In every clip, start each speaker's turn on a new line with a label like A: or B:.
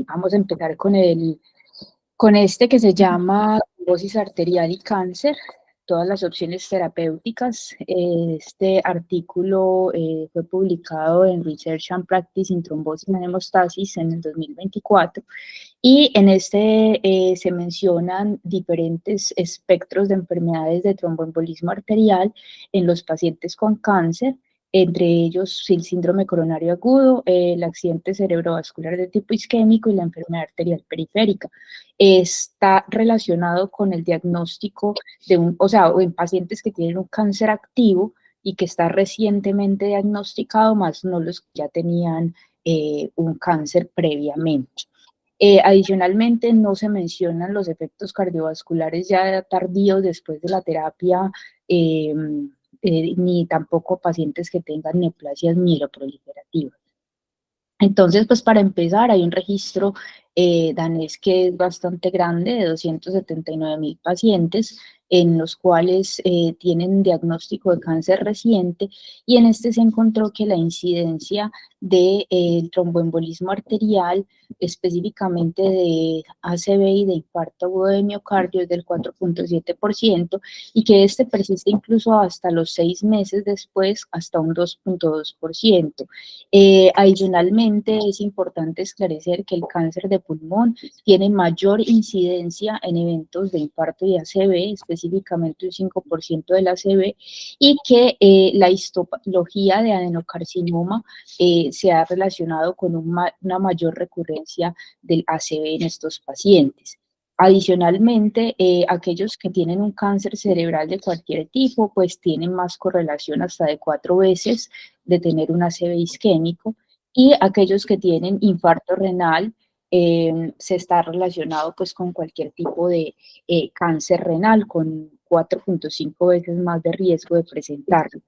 A: Vamos a empezar con este que se llama trombosis arterial y cáncer, todas las opciones terapéuticas. Este artículo fue publicado en Research and Practice in Thrombosis and Hemostasis en el 2024 y en este se mencionan diferentes espectros de enfermedades de tromboembolismo arterial en los pacientes con cáncer, entre ellos el síndrome coronario agudo, el accidente cerebrovascular de tipo isquémico y la enfermedad arterial periférica. Está relacionado con el diagnóstico o en pacientes que tienen un cáncer activo y que está recientemente diagnosticado, más no los que ya tenían un cáncer previamente. Adicionalmente, no se mencionan los efectos cardiovasculares ya tardíos después de la terapia, ni tampoco pacientes que tengan neoplasias mieloproliferativas. Entonces, pues para empezar, hay un registro danés que es bastante grande, de 279.000 pacientes, en los cuales tienen diagnóstico de cáncer reciente, y en este se encontró que la incidencia del tromboembolismo arterial, específicamente de ACV y de infarto agudo de miocardio, es del 4.7%, y que este persiste incluso hasta los 6 meses después, hasta un 2.2%. Adicionalmente, es importante esclarecer que el cáncer de pulmón tiene mayor incidencia en eventos de infarto y ACV, específicamente un 5% del ACV, y que la histopatología de adenocarcinoma se ha relacionado con una mayor recurrencia del ACV en estos pacientes. Adicionalmente, aquellos que tienen un cáncer cerebral de cualquier tipo, pues tienen más correlación, hasta de 4 veces, de tener un ACV isquémico, y aquellos que tienen infarto renal se está relacionado pues con cualquier tipo de cáncer renal, con 4.5 veces más de riesgo de presentarlo.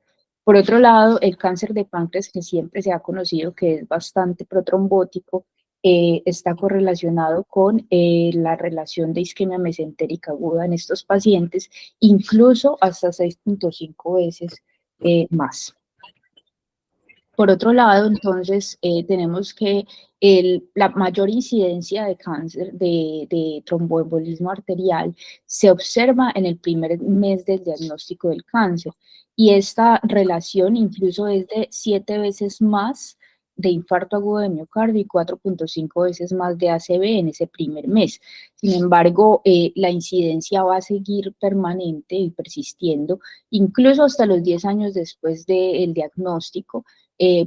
A: Por otro lado, el cáncer de páncreas, que siempre se ha conocido que es bastante protrombótico, está correlacionado con la relación de isquemia mesentérica aguda en estos pacientes, incluso hasta 6.5 veces más. Por otro lado, entonces, tenemos que la mayor incidencia de cáncer, de tromboembolismo arterial, se observa en el primer mes del diagnóstico del cáncer, y esta relación incluso es de 7 veces más de infarto agudo de miocardio y 4.5 veces más de ACV en ese primer mes. Sin embargo, la incidencia va a seguir permanente y persistiendo, incluso hasta los 10 años después del diagnóstico,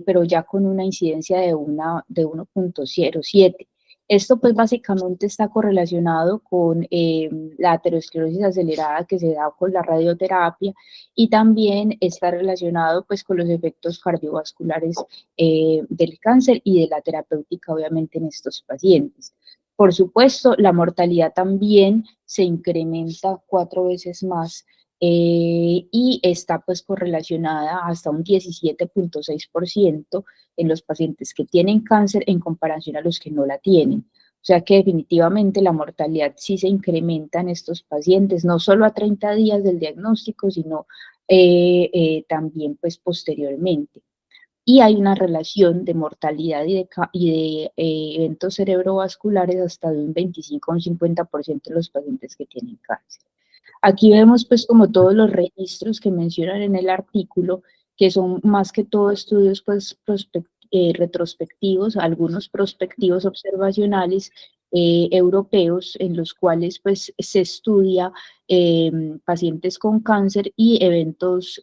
A: pero ya con una incidencia de 1.07. Esto pues básicamente está correlacionado con la aterosclerosis acelerada que se da con la radioterapia, y también está relacionado pues con los efectos cardiovasculares del cáncer y de la terapéutica, obviamente, en estos pacientes. Por supuesto, la mortalidad también se incrementa 4 veces más, y está pues correlacionada hasta un 17.6% en los pacientes que tienen cáncer en comparación a los que no la tienen. O sea que definitivamente la mortalidad sí se incrementa en estos pacientes, no solo a 30 días del diagnóstico, sino también pues posteriormente. Y hay una relación de mortalidad y de eventos cerebrovasculares hasta de un 25 a un 50% en los pacientes que tienen cáncer. Aquí vemos pues como todos los registros que mencionan en el artículo, que son más que todo estudios pues retrospectivos, algunos prospectivos observacionales europeos, en los cuales pues se estudia pacientes con cáncer y eventos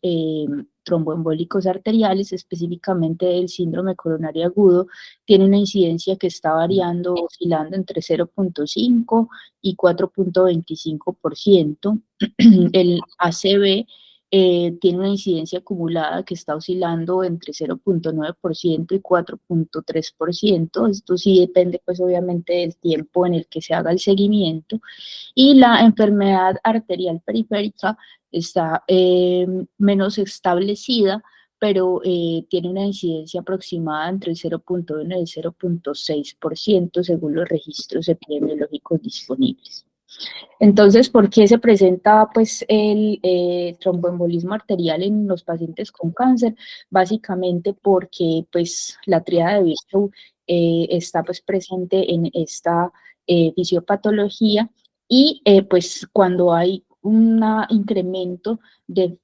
A: tromboembólicos arteriales, específicamente el síndrome coronario agudo. Tiene una incidencia que está variando, oscilando entre 0.5 y 4.25%. El ACV tiene una incidencia acumulada que está oscilando entre 0.9% y 4.3%. Esto sí depende pues obviamente del tiempo en el que se haga el seguimiento. Y la enfermedad arterial periférica está menos establecida, pero tiene una incidencia aproximada entre el 0.1 y el 0.6% según los registros epidemiológicos disponibles. Entonces, ¿por qué se presenta pues el tromboembolismo arterial en los pacientes con cáncer? Básicamente porque pues la tríada de Virchow está pues presente en esta fisiopatología y pues cuando hay un incremento de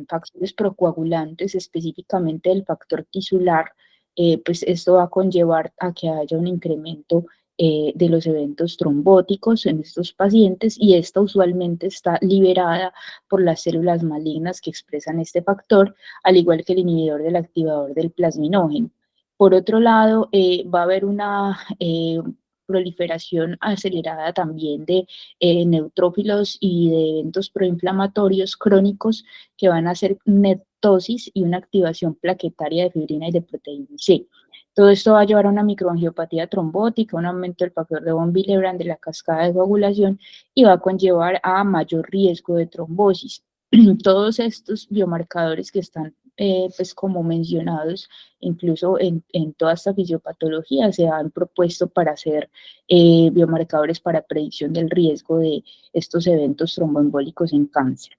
A: factores procoagulantes, específicamente del factor tisular, pues esto va a conllevar a que haya un incremento de los eventos trombóticos en estos pacientes y esta usualmente está liberada por las células malignas que expresan este factor, al igual que el inhibidor del activador del plasminógeno. Por otro lado, va a haber una proliferación acelerada también de neutrófilos y de eventos proinflamatorios crónicos que van a hacer netosis y una activación plaquetaria de fibrina y de proteína C. Todo esto va a llevar a una microangiopatía trombótica, un aumento del factor de von Willebrand de la cascada de coagulación y va a conllevar a mayor riesgo de trombosis. Todos estos biomarcadores que están pues como mencionados, incluso en toda esta fisiopatología, se han propuesto para ser biomarcadores para predicción del riesgo de estos eventos tromboembólicos en cáncer.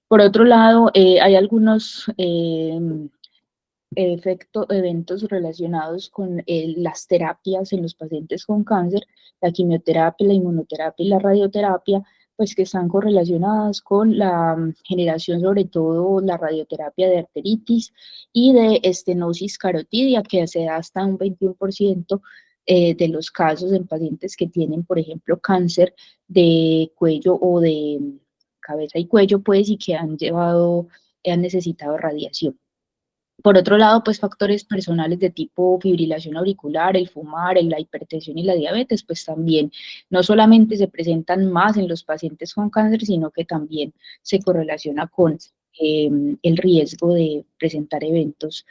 A: Por otro lado, hay algunos eventos relacionados con las terapias en los pacientes con cáncer, la quimioterapia, la inmunoterapia y la radioterapia, pues que están correlacionadas con la generación, sobre todo la radioterapia de arteritis y de estenosis carotidia, que se da hasta un 21% de los casos en pacientes que tienen, por ejemplo, cáncer de cuello o de cabeza y cuello, pues, y que han necesitado radiación. Por otro lado, pues factores personales de tipo fibrilación auricular, el fumar, la hipertensión y la diabetes, pues también no solamente se presentan más en los pacientes con cáncer, sino que también se correlaciona con eh, el riesgo de presentar eventos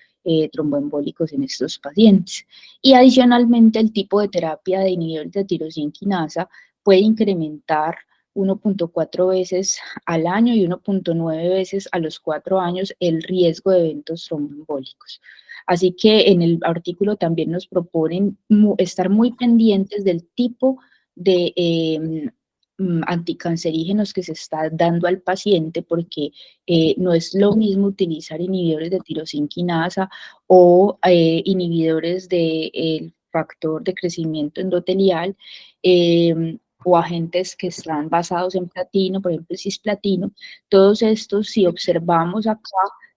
A: tromboembólicos en estos pacientes. Y adicionalmente, el tipo de terapia de inhibidores de tirosina quinasa puede incrementar 1.4 veces al año y 1.9 veces a los 4 años el riesgo de eventos tromboembólicos. Así que en el artículo también nos proponen estar muy pendientes del tipo de anticancerígenos que se está dando al paciente, porque no es lo mismo utilizar inhibidores de tirosina quinasa o inhibidores del factor de crecimiento endotelial, o agentes que están basados en platino, por ejemplo, el cisplatino. Todos estos, si observamos acá,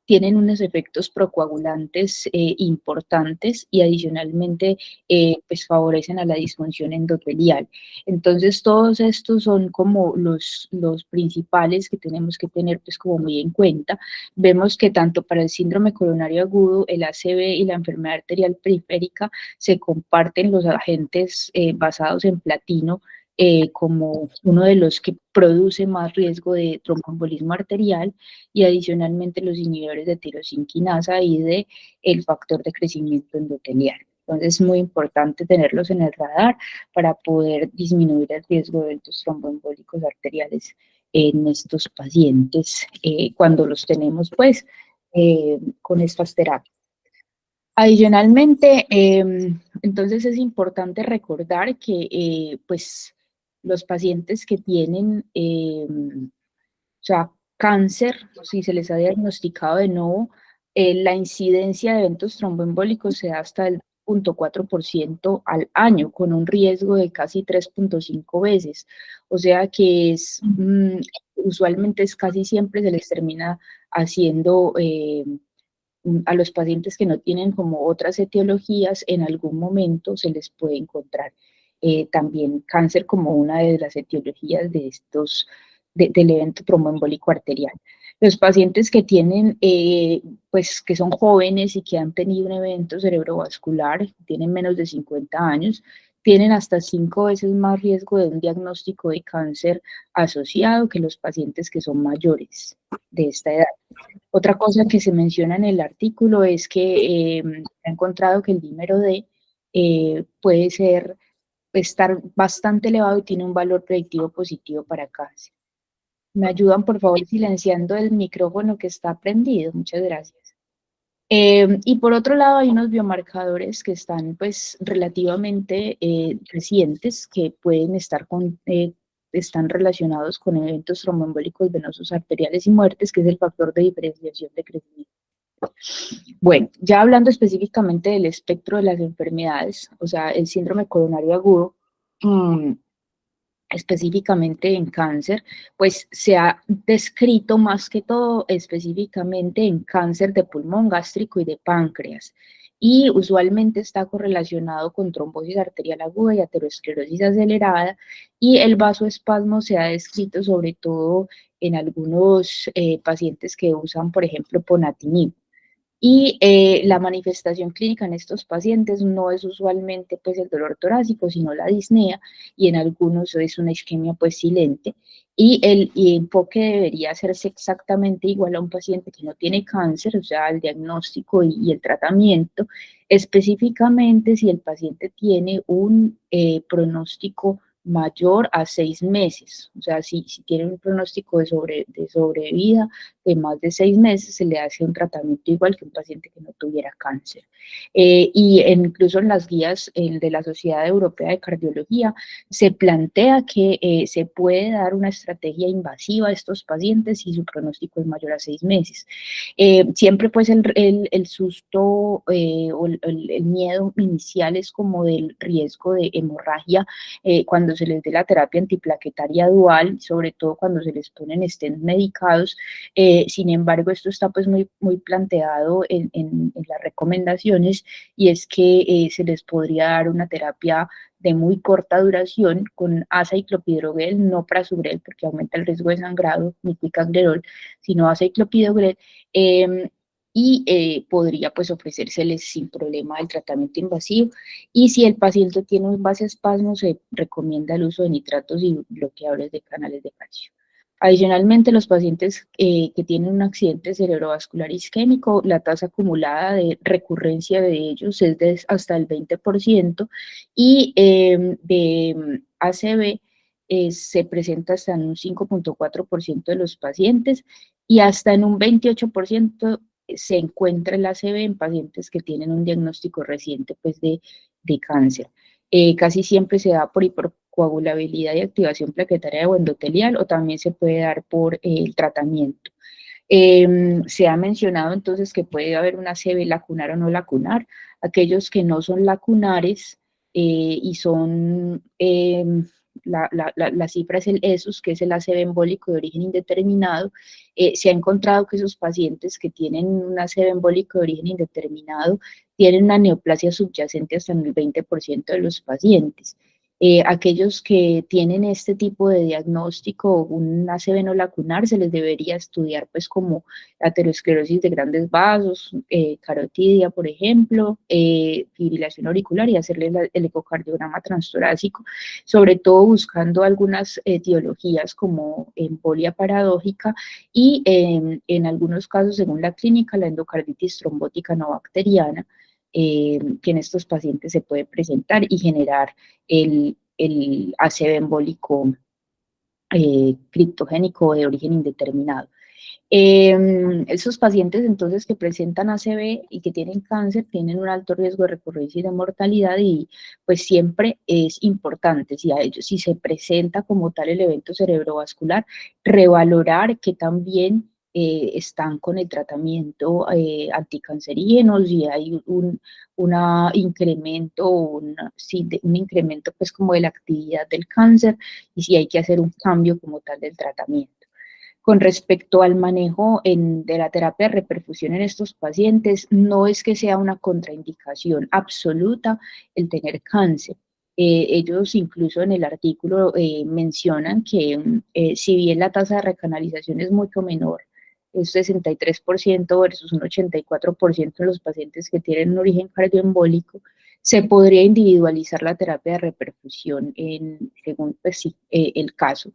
A: tienen unos efectos procoagulantes importantes y adicionalmente pues favorecen a la disfunción endotelial. Entonces todos estos son como los principales que tenemos que tener pues como muy en cuenta. Vemos que tanto para el síndrome coronario agudo, el ACV y la enfermedad arterial periférica se comparten los agentes basados en platino como uno de los que produce más riesgo de tromboembolismo arterial y adicionalmente los inhibidores de tirosina quinasa y de el factor de crecimiento endotelial. Entonces es muy importante tenerlos en el radar para poder disminuir el riesgo de eventos tromboembólicos arteriales en estos pacientes cuando los tenemos pues con estas terapias. Adicionalmente, entonces es importante recordar que pues los pacientes que tienen o sea, cáncer, si se les ha diagnosticado de nuevo, la incidencia de eventos tromboembólicos se da hasta el 0.4% al año, con un riesgo de casi 3.5 veces. O sea que usualmente es casi siempre se les termina haciendo a los pacientes que no tienen como otras etiologías, en algún momento se les puede encontrar también cáncer como una de las etiologías de del evento tromboembólico arterial. Los pacientes que tienen, pues que son jóvenes y que han tenido un evento cerebrovascular, tienen menos de 50 años, tienen hasta 5 veces más riesgo de un diagnóstico de cáncer asociado que los pacientes que son mayores de esta edad. Otra cosa que se menciona en el artículo es que ha encontrado que el dímero D puede estar bastante elevado y tiene un valor predictivo positivo para cáncer. ¿Me ayudan, por favor, silenciando el micrófono que está prendido? Muchas gracias. Y por otro lado, hay unos biomarcadores que están pues relativamente recientes que pueden estar están relacionados con eventos tromboembólicos venosos arteriales y muertes, que es el factor de diferenciación de crecimiento. Bueno, ya hablando específicamente del espectro de las enfermedades, o sea, el síndrome coronario agudo, específicamente en cáncer, pues se ha descrito más que todo específicamente en cáncer de pulmón, gástrico y de páncreas. Y usualmente está correlacionado con trombosis arterial aguda y aterosclerosis acelerada, y el vasoespasmo se ha descrito sobre todo en algunos pacientes que usan, por ejemplo, ponatinib. Y la manifestación clínica en estos pacientes no es usualmente pues el dolor torácico, sino la disnea, y en algunos es una isquemia pues silente. Y el enfoque debería hacerse exactamente igual a un paciente que no tiene cáncer, o sea, el diagnóstico y el tratamiento, específicamente si el paciente tiene un pronóstico mayor a 6 meses, o sea, si tiene un pronóstico de sobrevida de más de 6 meses, se le hace un tratamiento igual que un paciente que no tuviera cáncer. Incluso en las guías de la Sociedad Europea de Cardiología se plantea que se puede dar una estrategia invasiva a estos pacientes si su pronóstico es mayor a 6 meses. Siempre pues el susto o el miedo inicial es como del riesgo de hemorragia cuando se les dé la terapia antiplaquetaria dual, sobre todo cuando se les ponen stents medicados. Sin embargo, esto está pues muy planteado en las recomendaciones, y es que se les podría dar una terapia de muy corta duración con azaciclopidogrel, no prasugrel porque aumenta el riesgo de sangrado, ni ticagrelor, sino azaciclopidogrel, podría pues ofrecérseles sin problema el tratamiento invasivo. Y si el paciente tiene un vasoespasmo, se recomienda el uso de nitratos y bloqueadores de canales de calcio. Adicionalmente, los pacientes que tienen un accidente cerebrovascular isquémico, la tasa acumulada de recurrencia de ellos es de hasta el 20%, y de ACV se presenta hasta en un 5.4% de los pacientes, y hasta en un 28% se encuentra el ACV en pacientes que tienen un diagnóstico reciente pues, de cáncer. Casi siempre se da por hipercoagulabilidad y activación plaquetaria o endotelial, o también se puede dar por el tratamiento. Se ha mencionado entonces que puede haber una ACV lacunar o no lacunar. Aquellos que no son lacunares y son, la cifra es el ESUS, que es el ACV embólico de origen indeterminado. Se ha encontrado que esos pacientes que tienen un ACV embólico de origen indeterminado tienen una neoplasia subyacente hasta en el 20% de los pacientes. Aquellos que tienen este tipo de diagnóstico, un ACV no lacunar, se les debería estudiar pues como aterosclerosis de grandes vasos, carotidia, por ejemplo, fibrilación auricular, y hacerle el ecocardiograma transtorácico, sobre todo buscando algunas etiologías como embolia paradójica y en algunos casos, según la clínica, la endocarditis trombótica no bacteriana, que en estos pacientes se puede presentar y generar el ACV embólico criptogénico de origen indeterminado. Esos pacientes entonces que presentan ACV y que tienen cáncer tienen un alto riesgo de recurrencia y de mortalidad, y pues siempre es importante, si a ellos, si se presenta como tal el evento cerebrovascular, revalorar que también están con el tratamiento anticancerígeno, y hay un incremento, sí, un incremento pues como de la actividad del cáncer, y si hay que hacer un cambio como tal del tratamiento. Con respecto al manejo de la terapia de reperfusión en estos pacientes, no es que sea una contraindicación absoluta el tener cáncer. Ellos incluso en el artículo mencionan que si bien la tasa de recanalización es mucho menor, es 63% versus un 84% en los pacientes que tienen un origen cardioembólico, se podría individualizar la terapia de reperfusión según pues, sí, el caso.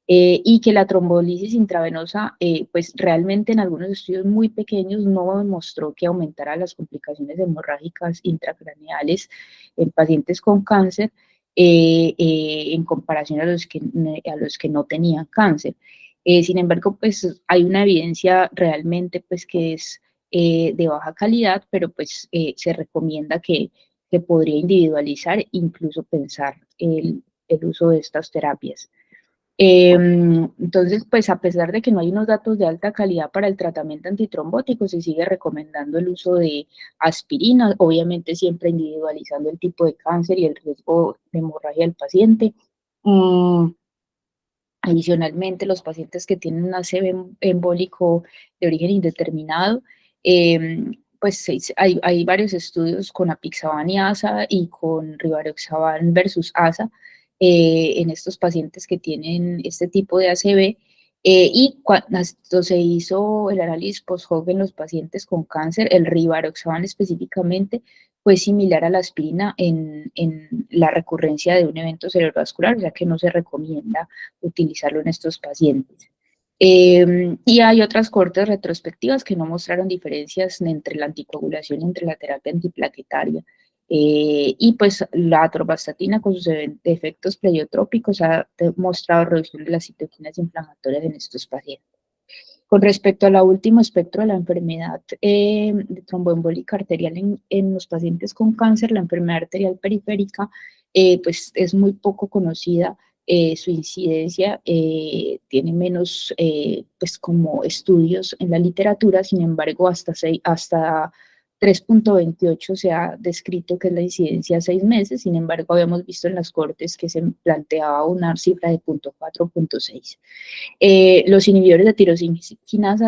A: Y que la trombolisis intravenosa, pues realmente en algunos estudios muy pequeños no demostró que aumentara las complicaciones hemorrágicas intracraneales en pacientes con cáncer en comparación a los que no tenían cáncer. Sin embargo, pues hay una evidencia realmente pues que es de baja calidad, pero pues se recomienda que podría individualizar, incluso pensar el uso de estas terapias. Entonces, pues a pesar de que no hay unos datos de alta calidad para el tratamiento antitrombótico, se sigue recomendando el uso de aspirina, obviamente siempre individualizando el tipo de cáncer y el riesgo de hemorragia del paciente. Mm, Adicionalmente, los pacientes que tienen un ACV embólico de origen indeterminado, pues hay varios estudios con apixaban y ASA y con rivaroxaban versus ASA en estos pacientes que tienen este tipo de ACV. Y cuando se hizo el análisis post-hoc en los pacientes con cáncer, el rivaroxaban específicamente fue similar a la aspirina en la recurrencia de un evento cerebrovascular, ya que no se recomienda utilizarlo en estos pacientes. Y hay otras cortes retrospectivas que no mostraron diferencias entre la anticoagulación y entre la terapia antiplaquetaria. Y pues la atorvastatina con sus efectos pleiotrópicos ha mostrado reducción de las citoquinas inflamatorias en estos pacientes. Con respecto a la última espectro de la enfermedad de tromboembólica arterial en los pacientes con cáncer, la enfermedad arterial periférica, pues es muy poco conocida. Su incidencia tiene menos pues como estudios en la literatura, sin embargo hasta 3.28 se ha descrito que es la incidencia a 6 meses, sin embargo habíamos visto en las cortes que se planteaba una cifra de 0.4, 0.6. Los inhibidores de tirosina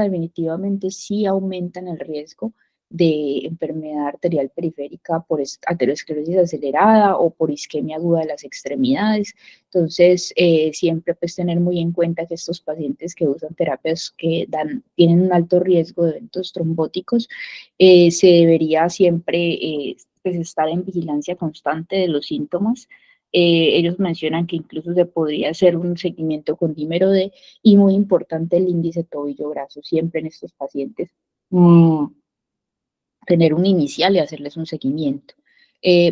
A: definitivamente sí aumentan el riesgo de enfermedad arterial periférica por aterosclerosis acelerada o por isquemia aguda de las extremidades. Entonces, siempre pues tener muy en cuenta que estos pacientes que usan terapias que tienen un alto riesgo de eventos trombóticos, se debería siempre pues estar en vigilancia constante de los síntomas. Ellos mencionan que incluso se podría hacer un seguimiento con dímero D y muy importante el índice tobillo-brazo siempre en estos pacientes, tener un inicial y hacerles un seguimiento.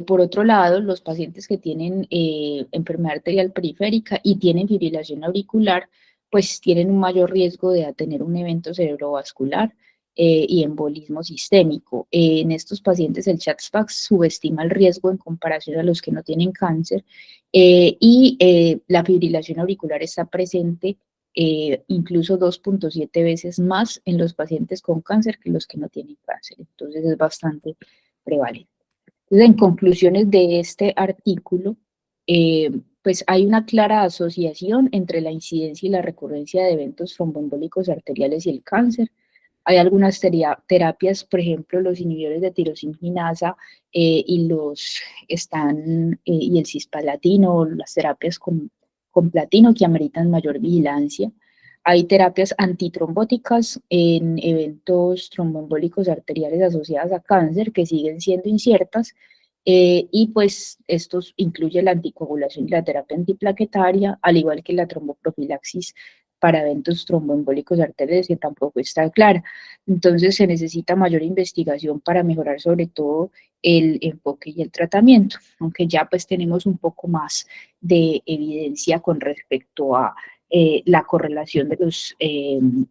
A: Por otro lado, los pacientes que tienen enfermedad arterial periférica y tienen fibrilación auricular, pues tienen un mayor riesgo de tener un evento cerebrovascular y embolismo sistémico. En estos pacientes el CHA2-SPAC subestima el riesgo en comparación a los que no tienen cáncer y la fibrilación auricular está presente incluso 2.7 veces más en los pacientes con cáncer que los que no tienen cáncer. Entonces es bastante prevalente. Entonces, en conclusiones de este artículo, pues hay una clara asociación entre la incidencia y la recurrencia de eventos tromboembólicos arteriales y el cáncer. Hay algunas terapias, por ejemplo, los inhibidores de tirosinquinasa y el cisplatina, las terapias con platino que ameritan mayor vigilancia. Hay terapias antitrombóticas en eventos tromboembólicos arteriales asociadas a cáncer que siguen siendo inciertas y pues esto incluye la anticoagulación y la terapia antiplaquetaria, al igual que la tromboprofilaxis para eventos tromboembólicos arteriales que tampoco está clara. Entonces se necesita mayor investigación para mejorar sobre todo el enfoque y el tratamiento, aunque ya pues tenemos un poco más de evidencia con respecto a la correlación de los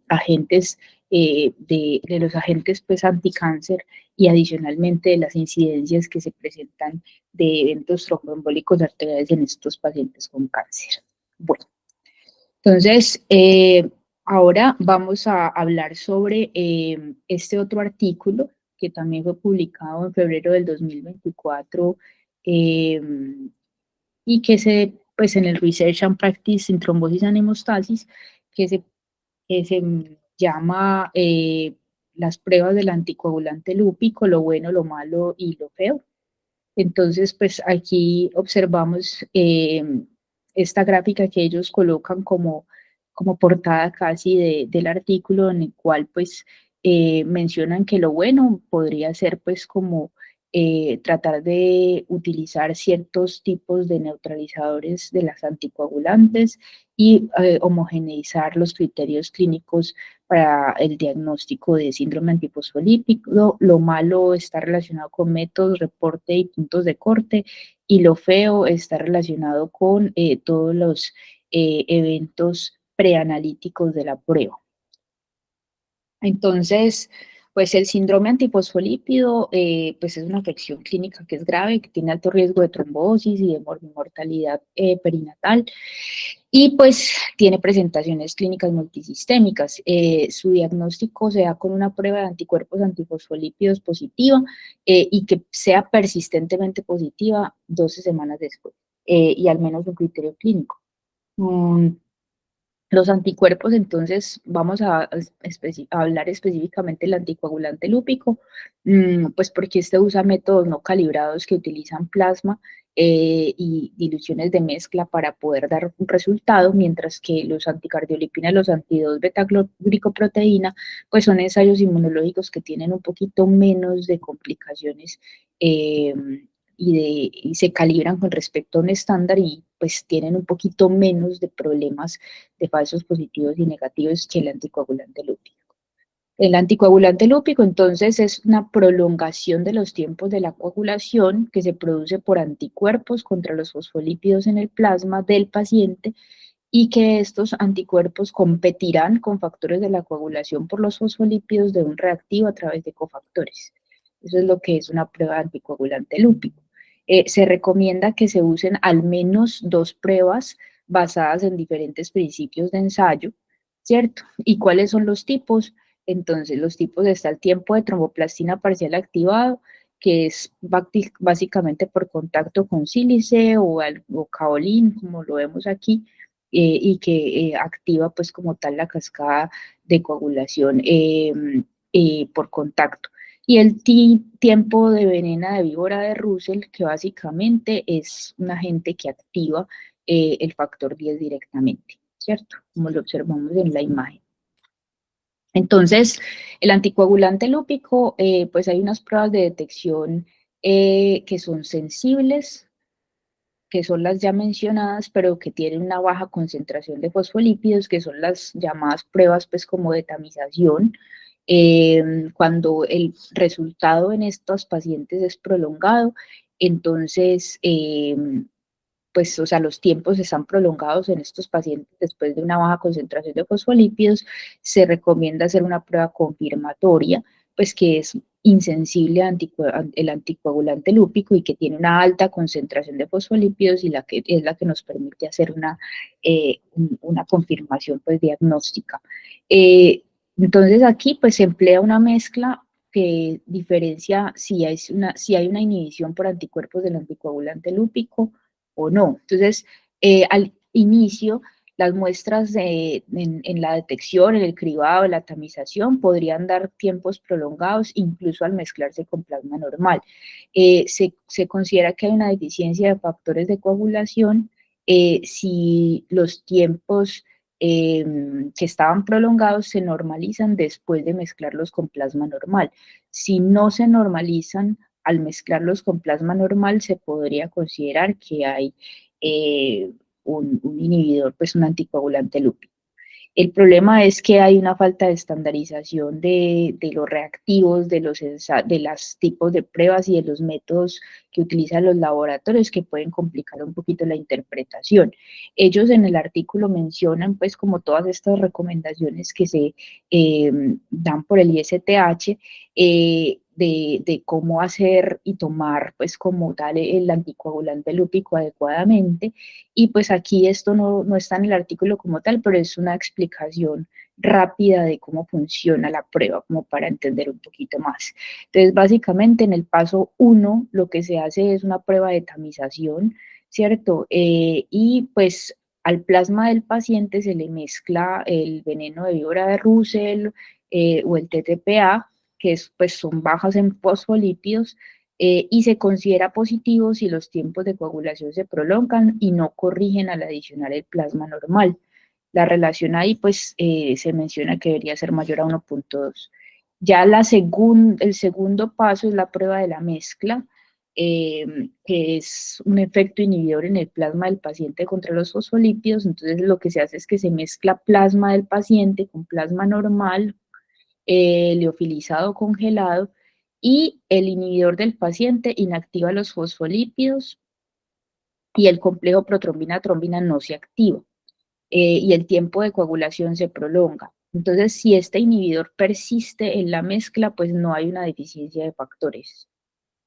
A: agentes de los agentes pues anticáncer y adicionalmente de las incidencias que se presentan de eventos tromboembólicos arteriales en estos pacientes con cáncer. Bueno, entonces ahora vamos a hablar sobre este otro artículo que también fue publicado en febrero del 2024 eh, y pues en el Research and Practice in Thrombosis and Hemostasis, que se llama las pruebas del anticoagulante lúpico, lo bueno, lo malo y lo feo. Entonces, pues aquí observamos esta gráfica que ellos colocan como portada casi del artículo en el cual pues mencionan que lo bueno podría ser pues como tratar de utilizar ciertos tipos de neutralizadores de las anticoagulantes y homogeneizar los criterios clínicos para el diagnóstico de síndrome antifosfolípido. Lo malo está relacionado con métodos, reporte y puntos de corte, y lo feo está relacionado con todos los eventos preanalíticos de la prueba. Entonces, Pues el síndrome antifosfolípido pues es una afección clínica que es grave, que tiene alto riesgo de trombosis y de mortalidad perinatal, y pues tiene presentaciones clínicas multisistémicas. Su diagnóstico se da con una prueba de anticuerpos antifosfolípidos positiva y que sea persistentemente positiva 12 semanas después, y al menos un criterio clínico. Los anticuerpos, entonces, vamos a hablar específicamente del anticoagulante lúpico, pues porque este usa métodos no calibrados que utilizan plasma y diluciones de mezcla para poder dar un resultado, mientras que los anticardiolipinas, los anti-2 beta-glicoproteína, pues son ensayos inmunológicos que tienen un poquito menos de complicaciones eh, y se calibran con respecto a un estándar y pues tienen un poquito menos de problemas de falsos positivos y negativos que el anticoagulante lúpico. El anticoagulante lúpico, entonces, es una prolongación de los tiempos de la coagulación que se produce por anticuerpos contra los fosfolípidos en el plasma del paciente y que estos anticuerpos competirán con factores de la coagulación por los fosfolípidos de un reactivo a través de cofactores. Eso es lo que es una prueba de anticoagulante lúpico. Se recomienda que se usen al menos 2 pruebas basadas en diferentes principios de ensayo, ¿cierto? ¿Y cuáles son los tipos? Entonces, los tipos está el tiempo de tromboplastina parcial activado, que es básicamente por contacto con sílice o caolín, como lo vemos aquí, y que activa pues como tal la cascada de coagulación por contacto. Y el tiempo de venena de víbora de Russell, que básicamente es un agente que activa el factor 10 directamente, ¿cierto? Como lo observamos en la imagen. Entonces, el anticoagulante lúpico, pues hay unas pruebas de detección que son sensibles, que son las ya mencionadas, pero que tienen una baja concentración de fosfolípidos, que son las llamadas pruebas pues como de tamización. Cuando el resultado en estos pacientes es prolongado, entonces pues, o sea, los tiempos están prolongados en estos pacientes después de una baja concentración de fosfolípidos, se recomienda hacer una prueba confirmatoria, pues que es insensible al anticoagulante lúpico y que tiene una alta concentración de fosfolípidos y es la que nos permite hacer una confirmación pues diagnóstica. Entonces aquí pues se emplea una mezcla que diferencia si hay una inhibición por anticuerpos del anticoagulante lúpico o no. Entonces, al inicio, las muestras en la detección, en el cribado, en la tamización, podrían dar tiempos prolongados, incluso al mezclarse con plasma normal. Se considera que hay una deficiencia de factores de coagulación si los tiempos que estaban prolongados se normalizan después de mezclarlos con plasma normal. Si no se normalizan al mezclarlos con plasma normal, se podría considerar que hay un inhibidor, pues un anticoagulante lúpico. El problema es que hay una falta de estandarización de los reactivos, de los tipos de pruebas y de los métodos que utilizan los laboratorios que pueden complicar un poquito la interpretación. Ellos en el artículo mencionan pues como todas estas recomendaciones que se dan por el ISTH de cómo hacer y tomar pues como tal el anticoagulante lúpico adecuadamente, y pues aquí esto no está en el artículo como tal, pero es una explicación rápida de cómo funciona la prueba, como para entender un poquito más. Entonces, básicamente en el paso 1 lo que se hace es una prueba de tamización, ¿cierto? Y pues al plasma del paciente se le mezcla el veneno de víbora de Russell o el TTPA, que pues son bajas en fosfolípidos, y se considera positivo si los tiempos de coagulación se prolongan y no corrigen al adicionar el plasma normal. La relación ahí pues se menciona que debería ser mayor a 1.2. Ya el segundo paso es la prueba de la mezcla, que es un efecto inhibidor en el plasma del paciente contra los fosfolípidos. Entonces lo que se hace es que se mezcla plasma del paciente con plasma normal, liofilizado congelado, y el inhibidor del paciente inactiva los fosfolípidos y el complejo protrombina-trombina no se activa, y el tiempo de coagulación se prolonga. Entonces, si este inhibidor persiste en la mezcla, pues no hay una deficiencia de factores.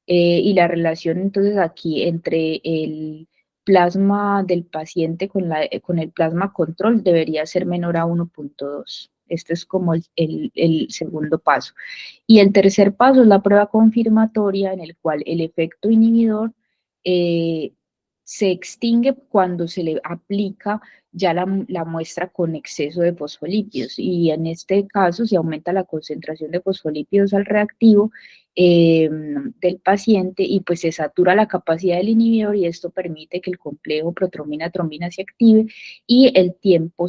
A: Y la relación entonces aquí entre el plasma del paciente con el plasma control debería ser menor a 1,2. Este es como el segundo paso. Y el tercer paso es la prueba confirmatoria en el cual el efecto inhibidor eh, se extingue cuando se le aplica ya la muestra con exceso de fosfolípidos. Y en este caso, si aumenta la concentración de fosfolípidos al reactivo, del paciente y pues se satura la capacidad del inhibidor y esto permite que el complejo protrombina-trombina se active y el tiempo,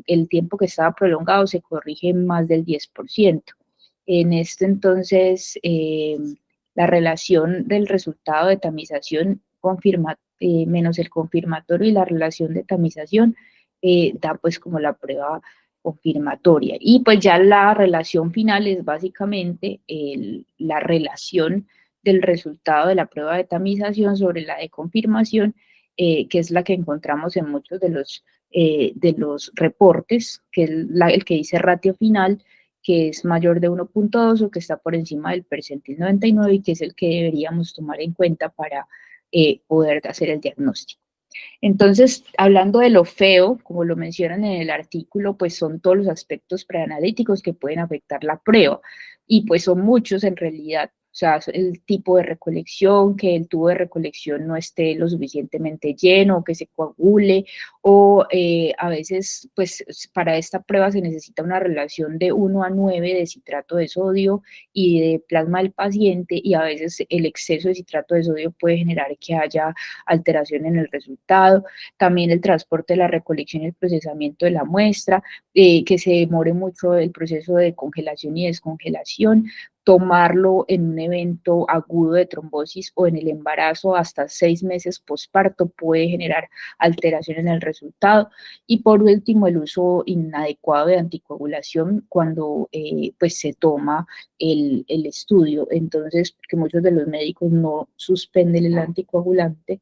A: el tiempo que estaba prolongado se corrige en más del 10%. En esto entonces la relación del resultado de tamización menos el confirmatorio y la relación de tamización da pues como la prueba confirmatoria. Y pues ya la relación final es básicamente la relación del resultado de la prueba de tamización sobre la de confirmación, que es la que encontramos en muchos de los reportes, que es el que dice ratio final, que es mayor de 1,2 o que está por encima del percentil 99 y que es el que deberíamos tomar en cuenta para poder hacer el diagnóstico. Entonces, hablando de lo feo, como lo mencionan en el artículo, pues son todos los aspectos preanalíticos que pueden afectar la prueba y pues son muchos en realidad. O sea, el tipo de recolección, que el tubo de recolección no esté lo suficientemente lleno, que se coagule, o a veces, pues para esta prueba se necesita una relación de 1 a 9 de citrato de sodio y de plasma del paciente, y a veces el exceso de citrato de sodio puede generar que haya alteración en el resultado. También el transporte, la recolección y el procesamiento de la muestra, que se demore mucho el proceso de congelación y descongelación, tomarlo en un evento agudo de trombosis o en el embarazo hasta 6 meses posparto puede generar alteración en el resultado. Y por último, el uso inadecuado de anticoagulación cuando pues se toma el estudio. Entonces, porque muchos de los médicos no suspenden el anticoagulante,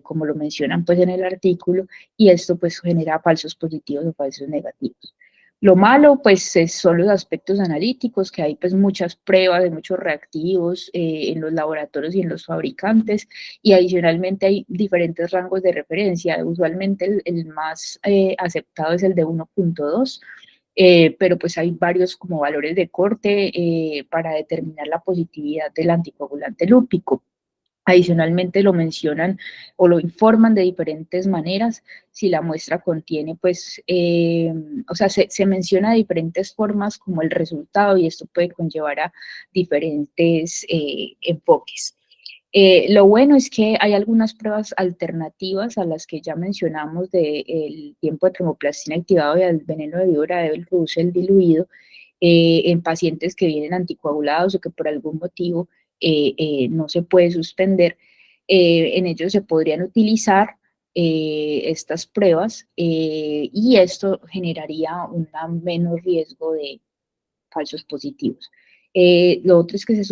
A: como lo mencionan pues en el artículo, y esto pues genera falsos positivos o falsos negativos. Lo malo, pues, son los aspectos analíticos, que hay pues muchas pruebas de muchos reactivos en los laboratorios y en los fabricantes, y adicionalmente hay diferentes rangos de referencia. Usualmente el más aceptado es el de 1,2, pero pues hay varios como valores de corte para determinar la positividad del anticoagulante lúpico. Adicionalmente lo mencionan o lo informan de diferentes maneras. Si la muestra contiene, pues, o sea, se menciona de diferentes formas como el resultado y esto puede conllevar a diferentes enfoques. Lo bueno es que hay algunas pruebas alternativas a las que ya mencionamos del tiempo de tromoplastina activado y al veneno de víbora de Russell diluido en pacientes que vienen anticoagulados o que por algún motivo no se puede suspender. En ellos se podrían utilizar estas pruebas y esto generaría un menor riesgo de falsos positivos. Lo otro es que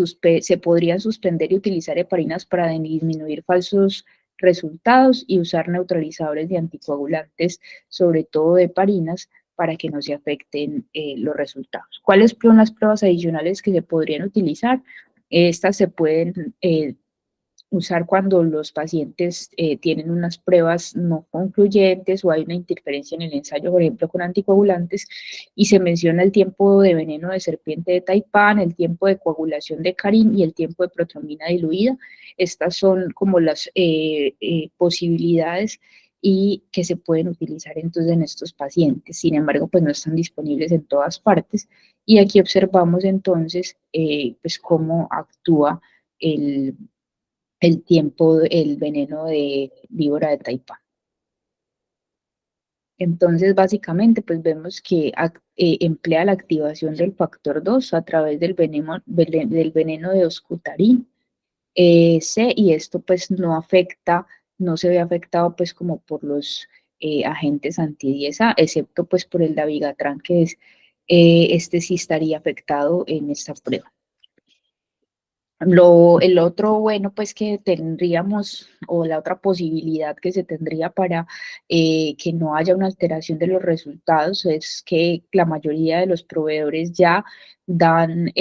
A: se podrían suspender y utilizar heparinas para disminuir falsos resultados y usar neutralizadores de anticoagulantes, sobre todo de heparinas, para que no se afecten los resultados. ¿Cuáles son las pruebas adicionales que se podrían utilizar? Estas se pueden usar cuando los pacientes tienen unas pruebas no concluyentes o hay una interferencia en el ensayo, por ejemplo, con anticoagulantes, y se menciona el tiempo de veneno de serpiente de Taipán, el tiempo de coagulación de Carin y el tiempo de protrombina diluida. Estas son como las posibilidades y que se pueden utilizar entonces en estos pacientes. Sin embargo, pues no están disponibles en todas partes. Y aquí observamos entonces pues cómo actúa el tiempo, el veneno de víbora de Taipán. Entonces, básicamente, pues vemos que emplea la activación del factor 2 a través del veneno de oscutarín C, y esto pues no afecta, no se ve afectado pues como por los agentes anti-10A, excepto pues por el dabigatran, que es, este sí estaría afectado en esta prueba. El otro bueno pues que tendríamos, o la otra posibilidad que se tendría para que no haya una alteración de los resultados, es que la mayoría de los proveedores ya dan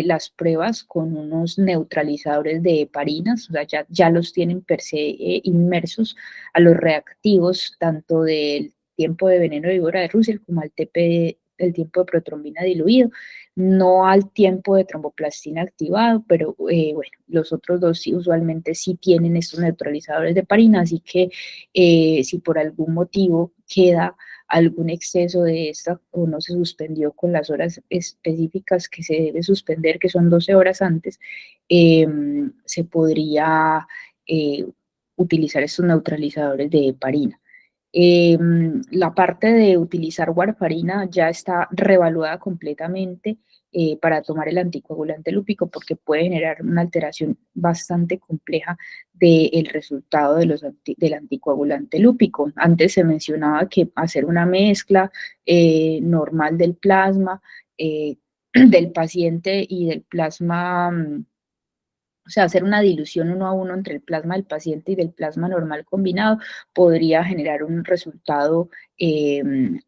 A: las pruebas con unos neutralizadores de heparinas, o sea, ya los tienen per se inmersos a los reactivos tanto del tiempo de veneno de víbora de Russell como al TP, el tiempo de protrombina diluido, no al tiempo de tromboplastina activado, pero bueno, los otros dos sí, usualmente sí tienen estos neutralizadores de heparina, así que si por algún motivo queda algún exceso de esta o no se suspendió con las horas específicas que se debe suspender, que son 12 horas antes, eh, se podría eh, utilizar estos neutralizadores de heparina. La parte de utilizar warfarina ya está revaluada completamente para tomar el anticoagulante lúpico porque puede generar una alteración bastante compleja del resultado de del anticoagulante lúpico. Antes se mencionaba que hacer una mezcla normal del plasma del paciente y del plasma, o sea, hacer una dilución 1 a 1 entre el plasma del paciente y del plasma normal combinado podría generar un resultado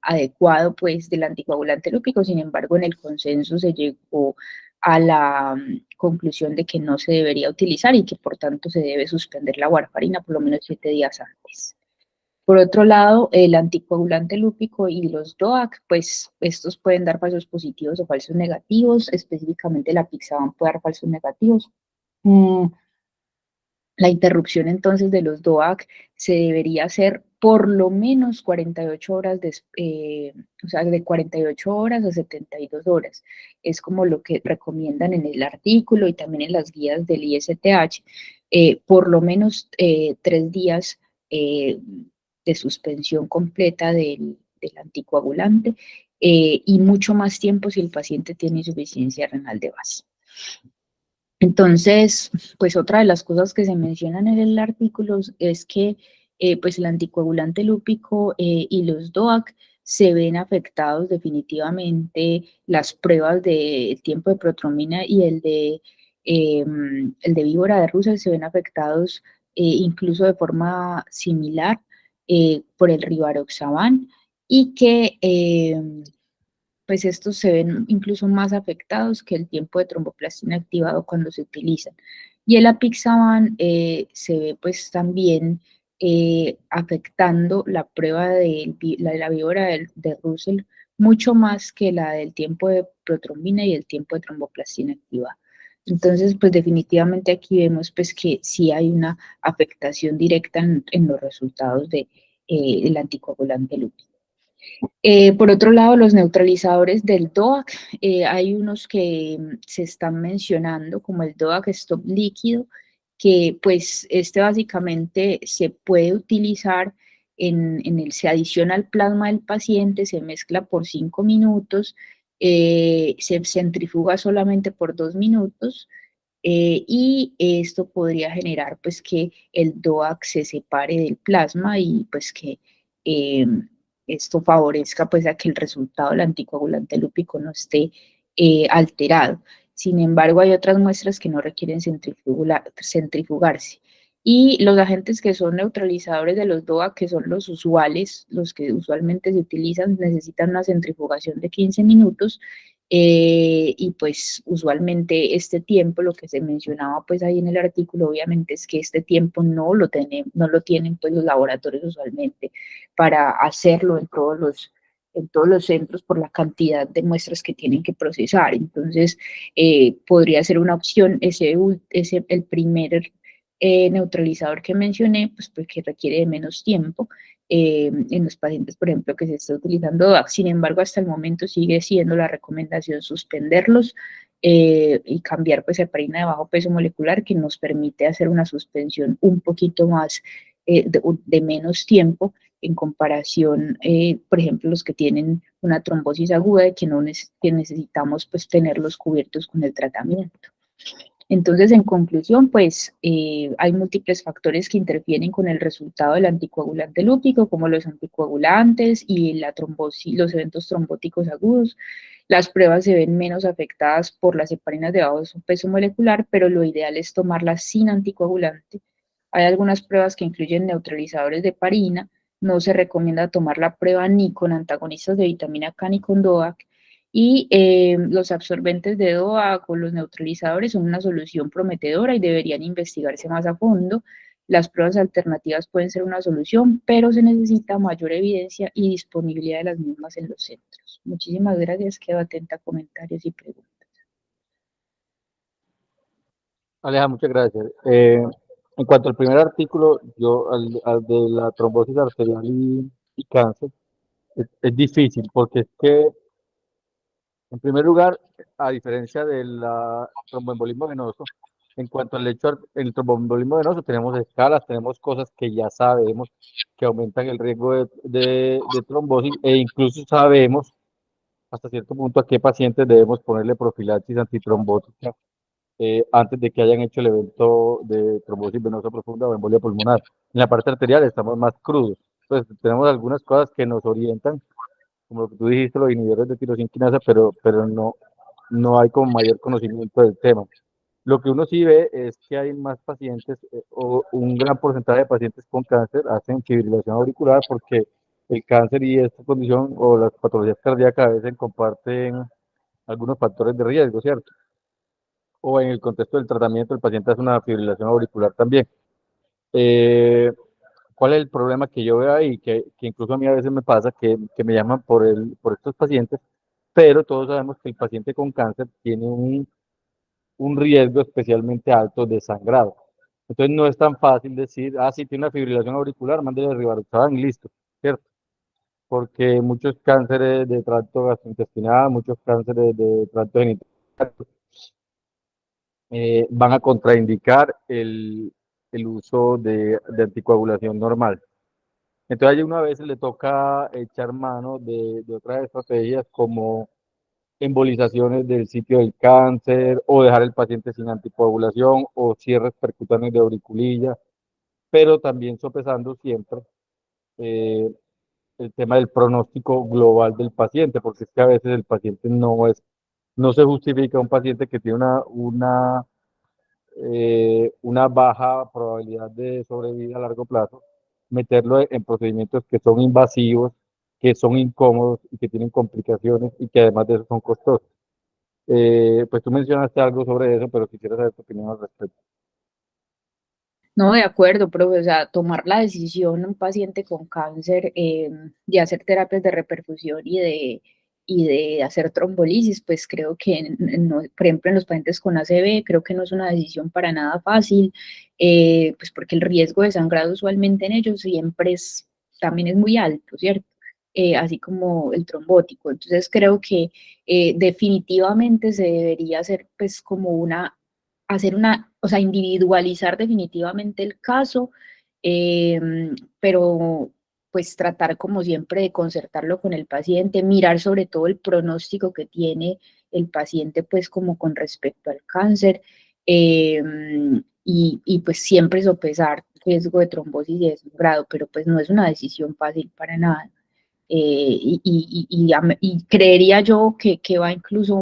A: adecuado pues del anticoagulante lúpico. Sin embargo, en el consenso se llegó a la conclusión de que no se debería utilizar y que por tanto se debe suspender la warfarina por lo menos 7 días antes. Por otro lado, el anticoagulante lúpico y los DOAC, pues estos pueden dar falsos positivos o falsos negativos, específicamente la Pixaban puede dar falsos negativos. Mm, la interrupción entonces de los DOAC se debería hacer por lo menos 48 horas, o sea, de 48 horas a 72 horas. Es como lo que recomiendan en el artículo y también en las guías del ISTH, por lo menos 3 días eh, de suspensión completa del anticoagulante y mucho más tiempo si el paciente tiene insuficiencia renal de base. Entonces, pues otra de las cosas que se mencionan en el artículo es que pues el anticoagulante lúpico y los DOAC se ven afectados definitivamente, las pruebas de tiempo de protrombina y el de víbora de Russell se ven afectados incluso de forma similar por el rivaroxaban y que pues estos se ven incluso más afectados que el tiempo de tromboplastina activado cuando se utilizan. Y el apixaban se ve pues también afectando la prueba de la víbora de Russell mucho más que la del tiempo de protrombina y el tiempo de tromboplastina activada. Entonces, pues definitivamente aquí vemos pues que sí hay una afectación directa en los resultados del anticoagulante lúpico. Por otro lado, los neutralizadores del DOAC, hay unos que se están mencionando como el DOAC stop líquido, que pues este básicamente se puede utilizar se adiciona al plasma del paciente, se mezcla por 5 minutos, se centrifuga solamente por 2 minutos y esto podría generar pues que el DOAC se separe del plasma y pues que eh, esto favorezca pues a que el resultado del anticoagulante lúpico no esté alterado. Sin embargo, hay otras muestras que no requieren centrifugarse. Y los agentes que son neutralizadores de los DOAC, que son los usuales, los que usualmente se utilizan, necesitan una centrifugación de 15 minutos y pues usualmente este tiempo, lo que se mencionaba pues ahí en el artículo, obviamente es que este tiempo no lo tienen pues los laboratorios usualmente para hacerlo en todos los centros por la cantidad de muestras que tienen que procesar. Entonces, podría ser una opción el primer neutralizador que mencioné, pues porque requiere de menos tiempo en los pacientes, por ejemplo, que se está utilizando DOAC. Sin embargo, hasta el momento sigue siendo la recomendación suspenderlos y cambiar pues a heparina de bajo peso molecular que nos permite hacer una suspensión un poquito más de menos tiempo en comparación, por ejemplo, los que tienen una trombosis aguda y que, no que necesitamos pues tenerlos cubiertos con el tratamiento. Entonces, en conclusión, pues hay múltiples factores que interfieren con el resultado del anticoagulante lúpico, como los anticoagulantes y la trombosis, los eventos trombóticos agudos. Las pruebas se ven menos afectadas por las heparinas de bajo peso molecular, pero lo ideal es tomarlas sin anticoagulante. Hay algunas pruebas que incluyen neutralizadores de heparina. No se recomienda tomar la prueba ni con antagonistas de vitamina K ni con DOAC, y los absorbentes de DOAC o los neutralizadores son una solución prometedora y deberían investigarse más a fondo. Las pruebas alternativas pueden ser una solución, pero se necesita mayor evidencia y disponibilidad de las mismas en los centros. Muchísimas gracias, quedo atenta a comentarios y preguntas.
B: Aleja, muchas gracias. En cuanto al primer artículo, yo al de la trombosis arterial y cáncer, es difícil porque es que, en primer lugar, a diferencia del tromboembolismo venoso, en cuanto al hecho el tromboembolismo venoso, tenemos escalas, tenemos cosas que ya sabemos que aumentan el riesgo de trombosis e incluso sabemos hasta cierto punto a qué pacientes debemos ponerle profilaxis antitrombótica antes de que hayan hecho el evento de trombosis venosa profunda o embolia pulmonar. En la parte arterial estamos más crudos. Entonces, tenemos algunas cosas que nos orientan, como lo que tú dijiste, los inhibidores de tirosina quinasa, pero no hay como mayor conocimiento del tema. Lo que uno sí ve es que hay más pacientes, o un gran porcentaje de pacientes con cáncer hacen fibrilación auricular porque el cáncer y esta condición o las patologías cardíacas a veces comparten algunos factores de riesgo, ¿cierto? O en el contexto del tratamiento el paciente hace una fibrilación auricular también. Eh, ¿Cuál es el problema que yo veo ahí? Que incluso a mí a veces me pasa que me llaman por estos pacientes, pero todos sabemos que el paciente con cáncer tiene un riesgo especialmente alto de sangrado. Entonces no es tan fácil decir, ah, sí, tiene una fibrilación auricular, mándele rivaroxaban y listo, ¿cierto? Porque muchos cánceres de tracto gastrointestinal, muchos cánceres de tracto genital, van a contraindicar el uso de anticoagulación normal. Entonces, a uno a veces le toca echar mano de otras estrategias como embolizaciones del sitio del cáncer o dejar el paciente sin anticoagulación o cierres percutáneos de auriculilla, pero también sopesando siempre eh, el tema del pronóstico global del paciente, porque es que a veces el paciente no se justifica un paciente que tiene una baja probabilidad de sobrevivir a largo plazo, meterlo en procedimientos que son invasivos, que son incómodos y que tienen complicaciones y que además de eso son costosos. Pues tú mencionaste algo sobre eso, pero quisiera saber tu opinión al respecto.
A: No, de acuerdo, profe, o sea, tomar la decisión un paciente con cáncer de hacer terapias de reperfusión y de hacer trombolisis, pues creo que, no, por ejemplo, en los pacientes con ACV, creo que no es una decisión para nada fácil, pues porque el riesgo de sangrado usualmente en ellos siempre también es muy alto, ¿cierto? Así como el trombótico. Entonces creo que definitivamente se debería hacer pues como o sea, individualizar definitivamente el caso, eh, pero pues tratar como siempre de concertarlo con el paciente, mirar sobre todo el pronóstico que tiene el paciente pues como con respecto al cáncer, eh, y pues siempre sopesar riesgo de trombosis y de sangrado, pero pues no es una decisión fácil para nada. Y creería yo que va incluso